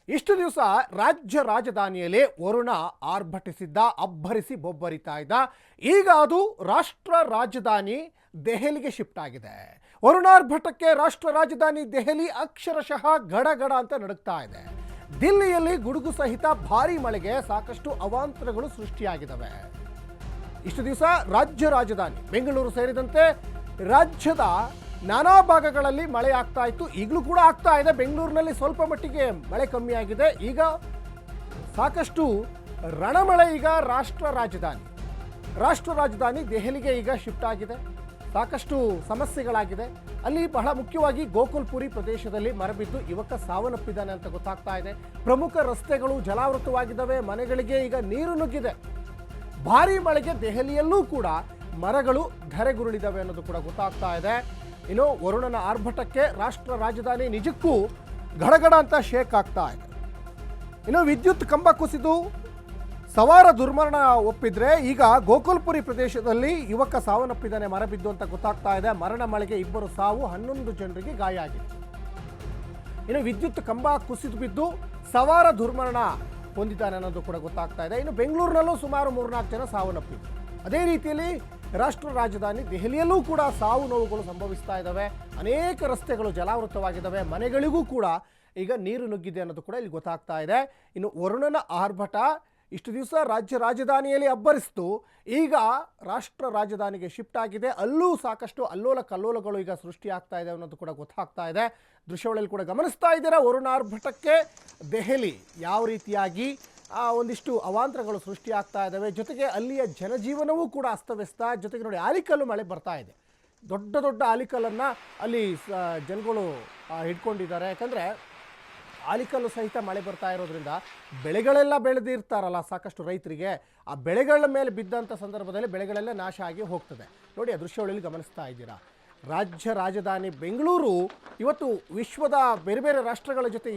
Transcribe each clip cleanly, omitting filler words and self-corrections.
ಇಷ್ಟು ದಿವಸ ರಾಜ್ಯ ರಾಜಧಾನಿಯಲ್ಲಿ ವರುಣ ಆರ್ಭಟಿಸಿದ್ದ, ಅಬ್ಬರಿಸಿ ಬೊಬ್ಬರಿತಾ ಇದ್ದ. ಈಗ ಅದು ರಾಷ್ಟ್ರ ರಾಜಧಾನಿ ದೆಹಲಿಗೆ ಶಿಫ್ಟ್ ಆಗಿದೆ. ವರುಣಾರ್ಭಟಕ್ಕೆ ರಾಷ್ಟ್ರ ರಾಜಧಾನಿ ದೆಹಲಿ ಅಕ್ಷರಶಃ ಗಡಗಡ ಅಂತ ನಡುಗ್ತಾ ಇದೆ. ದಿಲ್ಲಿಯಲ್ಲಿ ಗುಡುಗು ಸಹಿತ ಭಾರೀ ಮಳೆಗೆ ಸಾಕಷ್ಟು ಅವಾಂತರಗಳು ಸೃಷ್ಟಿಯಾಗಿದ್ದಾವೆ. ಇಷ್ಟು ದಿವಸ ರಾಜ್ಯ ರಾಜಧಾನಿ ಬೆಂಗಳೂರು ಸೇರಿದಂತೆ ರಾಜ್ಯದ ನಾನಾ ಭಾಗಗಳಲ್ಲಿ ಮಳೆ ಆಗ್ತಾ ಇತ್ತು. ಈಗಲೂ ಕೂಡ ಆಗ್ತಾ ಇದೆ. ಬೆಂಗಳೂರಿನಲ್ಲಿ ಸ್ವಲ್ಪ ಮಟ್ಟಿಗೆ ಮಳೆ ಕಮ್ಮಿ ಆಗಿದೆ. ಈಗ ಸಾಕಷ್ಟು ರಣಮಳೆ ಈಗ ರಾಷ್ಟ್ರ ರಾಜಧಾನಿ ದೆಹಲಿಗೆ ಈಗ ಶಿಫ್ಟ್ ಆಗಿದೆ. ಸಾಕಷ್ಟು ಸಮಸ್ಯೆಗಳಾಗಿದೆ. ಅಲ್ಲಿ ಬಹಳ ಮುಖ್ಯವಾಗಿ ಗೋಕುಲ್ಪುರಿ ಪ್ರದೇಶದಲ್ಲಿ ಮರಬಿದ್ದು ಯುವಕ ಸಾವನ್ನಪ್ಪಿದ್ದಾನೆ ಅಂತ ಗೊತ್ತಾಗ್ತಾ ಇದೆ. ಪ್ರಮುಖ ರಸ್ತೆಗಳು ಜಲಾವೃತವಾಗಿದ್ದಾವೆ. ಮನೆಗಳಿಗೆ ಈಗ ನೀರು ನುಗ್ಗಿದೆ. ಭಾರೀ ಮಳೆಗೆ ದೆಹಲಿಯಲ್ಲೂ ಕೂಡ ಮರಗಳು ಧರೆಗುರುಳಿದಾವೆ ಅನ್ನೋದು ಕೂಡ ಗೊತ್ತಾಗ್ತಾ ಇದೆ. ಇನ್ನು ವರುಣನ ಆರ್ಭಟಕ್ಕೆ ರಾಷ್ಟ್ರ ರಾಜಧಾನಿ ನಿಜಕ್ಕೂ ಗಡಗಡ ಅಂತ ಶೇಕ್ ಆಗ್ತಾ ಇದೆ. ಇನ್ನು ವಿದ್ಯುತ್ ಕಂಬ ಕುಸಿದು ಸವಾರ ದುರ್ಮರಣ ಒಪ್ಪಿದ್ರೆ ಈಗ ಗೋಕುಲ್ಪುರಿ ಪ್ರದೇಶದಲ್ಲಿ ಯುವಕ ಸಾವನ್ನಪ್ಪಿದ್ದಾನೆ ಮರಬಿದ್ದು ಅಂತ ಗೊತ್ತಾಗ್ತಾ ಇದೆ. ಮರಣ ಮಳೆಗೆ 2 ಸಾವು, 11 ಜನರಿಗೆ ಗಾಯ ಆಗಿದೆ. ಇನ್ನು ವಿದ್ಯುತ್ ಕಂಬ ಕುಸಿದು ಬಿದ್ದು ಸವಾರ ದುರ್ಮರಣ ಹೊಂದಿದ್ದಾನೆ ಅನ್ನೋದು ಕೂಡ ಗೊತ್ತಾಗ್ತಾ ಇದೆ. ಇನ್ನು ಬೆಂಗಳೂರಿನಲ್ಲೂ ಸುಮಾರು 3-4 ಜನ ಸಾವನ್ನಪ್ಪಿದ್ರು. ಅದೇ ರೀತಿಯಲ್ಲಿ ರಾಷ್ಟ್ರ ರಾಜಧಾನಿ ದೆಹಲಿಯಲ್ಲೂ ಕೂಡ ಸಾವು ನೋವುಗಳು ಸಂಭವಿಸ್ತಾ ಇದ್ದಾವೆ. ಅನೇಕ ರಸ್ತೆಗಳು ಜಲಾವೃತವಾಗಿದ್ದಾವೆ. ಮನೆಗಳಿಗೂ ಕೂಡ ಈಗ ನೀರು ನುಗ್ಗಿದೆ ಅನ್ನೋದು ಕೂಡ ಇಲ್ಲಿ ಗೊತ್ತಾಗ್ತಾ ಇದೆ. ಇನ್ನು ವರುಣನ ಆರ್ಭಟ ಇಷ್ಟು ದಿವಸ ರಾಜ್ಯ ರಾಜಧಾನಿಯಲ್ಲಿ ಅಬ್ಬರಿಸಿತು. ಈಗ ರಾಷ್ಟ್ರ ರಾಜಧಾನಿಗೆ ಶಿಫ್ಟ್ ಆಗಿದೆ. ಅಲ್ಲೂ ಸಾಕಷ್ಟು ಅಲ್ಲೋಲ ಕಲ್ಲೋಲಗಳು ಈಗ ಸೃಷ್ಟಿಯಾಗ್ತಾ ಇದೆ ಅನ್ನೋದು ಕೂಡ ಗೊತ್ತಾಗ್ತಾ ಇದೆ. ದೃಶ್ಯಾವಳಿಯಲ್ಲಿ ಕೂಡ ಗಮನಿಸ್ತಾ ಇದ್ದೀರಾ. ವರುಣಾರ್ಭಟಕ್ಕೆ ದೆಹಲಿ ಯಾವ ರೀತಿಯಾಗಿ ಒಂದಿಷ್ಟು ಅವಾಂತರಗಳು ಸೃಷ್ಟಿಯಾಗ್ತಾ ಇದ್ದಾವೆ. ಜೊತೆಗೆ ಅಲ್ಲಿಯ ಜನಜೀವನವೂ ಕೂಡ ಅಸ್ತವ್ಯಸ್ತ. ಜೊತೆಗೆ ನೋಡಿ, ಆಲಿಕಲ್ಲು ಮಳೆ ಬರ್ತಾ ಇದೆ. ದೊಡ್ಡ ದೊಡ್ಡ ಆಲಿಕಲ್ಲನ್ನು ಅಲ್ಲಿ ಜನಗಳು ಹಿಡ್ಕೊಂಡಿದ್ದಾರೆ. ಯಾಕಂದರೆ ಆಲಿಕಲ್ಲು ಸಹಿತ ಮಳೆ ಬರ್ತಾ ಇರೋದ್ರಿಂದ ಬೆಳೆಗಳೆಲ್ಲ ಬೆಳೆದಿರ್ತಾರಲ್ಲ ಸಾಕಷ್ಟು ರೈತರಿಗೆ, ಆ ಬೆಳೆಗಳ ಮೇಲೆ ಬಿದ್ದಂಥ ಸಂದರ್ಭದಲ್ಲಿ ಬೆಳೆಗಳೆಲ್ಲ ನಾಶ ಆಗಿ ಹೋಗ್ತದೆ. ನೋಡಿ, ಆ ದೃಶ್ಯಾವಳಿಯಲ್ಲಿ ಗಮನಿಸ್ತಾ ಇದ್ದೀರಾ. ರಾಜ್ಯ ರಾಜಧಾನಿ ಬೆಂಗಳೂರು ಇವತ್ತು ವಿಶ್ವದ ಬೇರೆ ಬೇರೆ ರಾಷ್ಟ್ರಗಳ ಜೊತೆ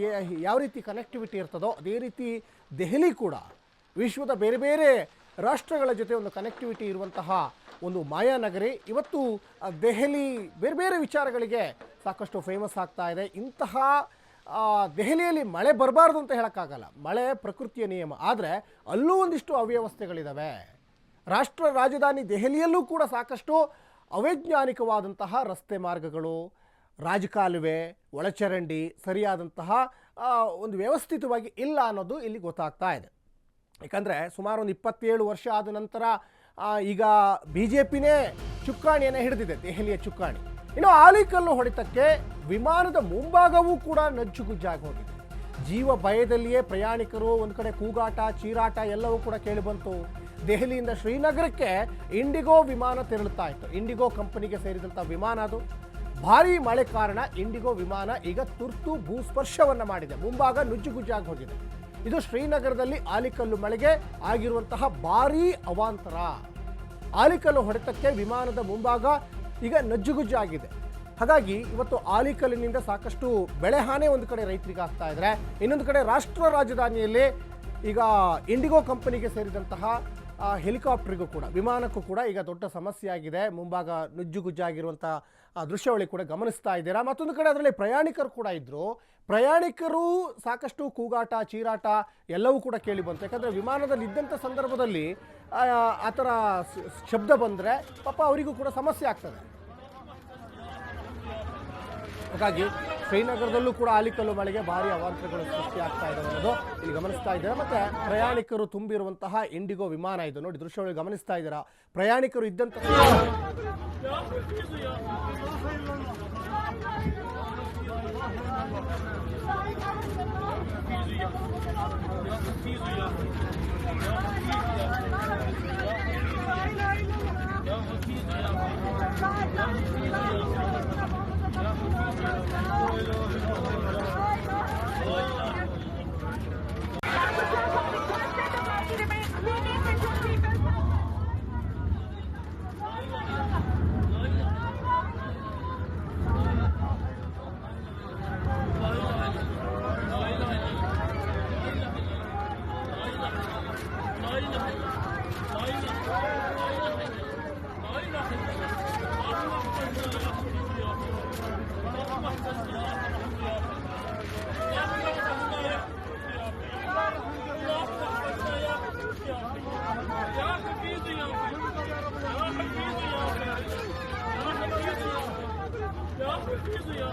ಯಾವ ರೀತಿ ಕನೆಕ್ಟಿವಿಟಿ ಇರ್ತದೋ ಅದೇ ರೀತಿ ದೆಹಲಿ ಕೂಡ ವಿಶ್ವದ ಬೇರೆ ಬೇರೆ ರಾಷ್ಟ್ರಗಳ ಜೊತೆ ಒಂದು ಕನೆಕ್ಟಿವಿಟಿ ಇರುವಂತಹ ಒಂದು ಮಾಯಾನಗರಿ. ಇವತ್ತು ದೆಹಲಿ ಬೇರೆ ಬೇರೆ ವಿಚಾರಗಳಿಗೆ ಸಾಕಷ್ಟು ಫೇಮಸ್ ಆಗ್ತಾ ಇದೆ. ಇಂತಹ ದೆಹಲಿಯಲ್ಲಿ ಮಳೆ ಬರಬಾರ್ದು ಅಂತ ಹೇಳೋಕ್ಕಾಗಲ್ಲ. ಮಳೆ ಪ್ರಕೃತಿಯ ನಿಯಮ. ಆದರೆ ಅಲ್ಲೂ ಒಂದಿಷ್ಟು ಅವ್ಯವಸ್ಥೆಗಳಿದ್ದಾವೆ. ರಾಷ್ಟ್ರ ರಾಜಧಾನಿ ದೆಹಲಿಯಲ್ಲೂ ಕೂಡ ಸಾಕಷ್ಟು ಅವೈಜ್ಞಾನಿಕವಾದಂತಹ ರಸ್ತೆ ಮಾರ್ಗಗಳು, ರಾಜಕಾಲುವೆ, ಒಳಚರಂಡಿ ಸರಿಯಾದಂತಹ ಒಂದು ವ್ಯವಸ್ಥಿತವಾಗಿ ಇಲ್ಲ ಅನ್ನೋದು ಇಲ್ಲಿ ಗೊತ್ತಾಗ್ತಾ ಇದೆ. ಯಾಕಂದರೆ ಸುಮಾರು ಒಂದು 27 ವರ್ಷ ಆದ ನಂತರ ಈಗ BJPನೇ ಚುಕ್ಕಾಣಿಯನ್ನು ಹಿಡಿದಿದೆ, ದೆಹಲಿಯ ಚುಕ್ಕಾಣಿ. ಇನ್ನು ಆಲಿಕಲ್ಲು ಹೊಡೆತಕ್ಕೆ ವಿಮಾನದ ಮುಂಭಾಗವೂ ಕೂಡ ನಜ್ಜುಗುಜ್ಜಾಗಿ ಹೋಗಿದೆ. ಜೀವ ಭಯದಲ್ಲಿಯೇ ಪ್ರಯಾಣಿಕರು ಒಂದು ಕಡೆ ಕೂಗಾಟ, ಚೀರಾಟ ಎಲ್ಲವೂ ಕೂಡ ಕೇಳಿಬಂತು. ದೆಹಲಿಯಿಂದ ಶ್ರೀನಗರಕ್ಕೆ ಇಂಡಿಗೋ ವಿಮಾನ ತೆರಳುತ್ತಾ ಇತ್ತು. ಇಂಡಿಗೋ ಕಂಪನಿಗೆ ಸೇರಿದಂಥ ವಿಮಾನ ಅದು. ಭಾರೀ ಮಳೆ ಕಾರಣ ಇಂಡಿಗೋ ವಿಮಾನ ಈಗ ತುರ್ತು ಭೂಸ್ಪರ್ಶವನ್ನು ಮಾಡಿದೆ. ಮುಂಭಾಗ ನುಜ್ಜುಗುಜ್ಜಾಗಿ ಹೋಗಿದೆ. ಇದು ಶ್ರೀನಗರದಲ್ಲಿ ಆಲಿಕಲ್ಲು ಮಳೆಗೆ ಆಗಿರುವಂತಹ ಭಾರೀ ಅವಾಂತರ. ಆಲಿಕಲ್ಲು ಹೊಡೆತಕ್ಕೆ ವಿಮಾನದ ಮುಂಭಾಗ ಈಗ ನಜ್ಜುಗುಜ್ಜಾಗಿದೆ. ಹಾಗಾಗಿ ಇವತ್ತು ಆಲಿಕಲ್ಲಿನಿಂದ ಸಾಕಷ್ಟು ಬೆಳೆ ಹಾನಿ ಒಂದು ಕಡೆ ರೈತರಿಗೆ ಆಗ್ತಾ ಇದ್ದಾರೆ. ಇನ್ನೊಂದು ಕಡೆ ರಾಷ್ಟ್ರ ರಾಜಧಾನಿಯಲ್ಲಿ ಈಗ ಇಂಡಿಗೋ ಕಂಪನಿಗೆ ಸೇರಿದಂತಹ ಹೆಲಿಕಾಪ್ಟರ್ಗೂ ಕೂಡ, ವಿಮಾನಕ್ಕೂ ಕೂಡ ಈಗ ದೊಡ್ಡ ಸಮಸ್ಯೆ ಆಗಿದೆ. ಮುಂಭಾಗ ನುಜ್ಜುಗುಜ್ಜಾಗಿರುವಂಥ ದೃಶ್ಯಾವಳಿ ಕೂಡ ಗಮನಿಸ್ತಾ ಇದ್ದೀರಾ. ಮತ್ತೊಂದು ಕಡೆ ಅದರಲ್ಲಿ ಪ್ರಯಾಣಿಕರು ಕೂಡ ಇದ್ದರು. ಪ್ರಯಾಣಿಕರು ಸಾಕಷ್ಟು ಕೂಗಾಟ, ಚೀರಾಟ ಎಲ್ಲವೂ ಕೂಡ ಕೇಳಿ ಬಂತು. ಯಾಕಂದರೆ ವಿಮಾನದಲ್ಲಿ ಇದ್ದಂಥ ಸಂದರ್ಭದಲ್ಲಿ ಆ ಥರ ಶಬ್ದ ಬಂದರೆ ಪಾಪ ಅವರಿಗೂ ಕೂಡ ಸಮಸ್ಯೆ ಆಗ್ತದೆ. ಹಾಗಾಗಿ ಶ್ರೀನಗರದಲ್ಲೂ ಕೂಡ ಆಲಿಕಲ್ಲು ಮಳೆಗೆ ಭಾರಿ ಅವಾಂತರಗಳು ಸೃಷ್ಟಿಯಾಗ್ತಾ ಇದೆ ಅನ್ನೋದು ಇಲ್ಲಿ ಗಮನಿಸ್ತಾ ಇದ್ದೀರಾ. ಮತ್ತು ಪ್ರಯಾಣಿಕರು ತುಂಬಿರುವಂತಹ ಇಂಡಿಗೋ ವಿಮಾನ ಇದು. ನೋಡಿ, ದೃಶ್ಯಗಳು ಗಮನಿಸ್ತಾ ಇದ್ದೀರಾ. ಪ್ರಯಾಣಿಕರು ಇದ್ದಂಥ Aynen. Fizu ya.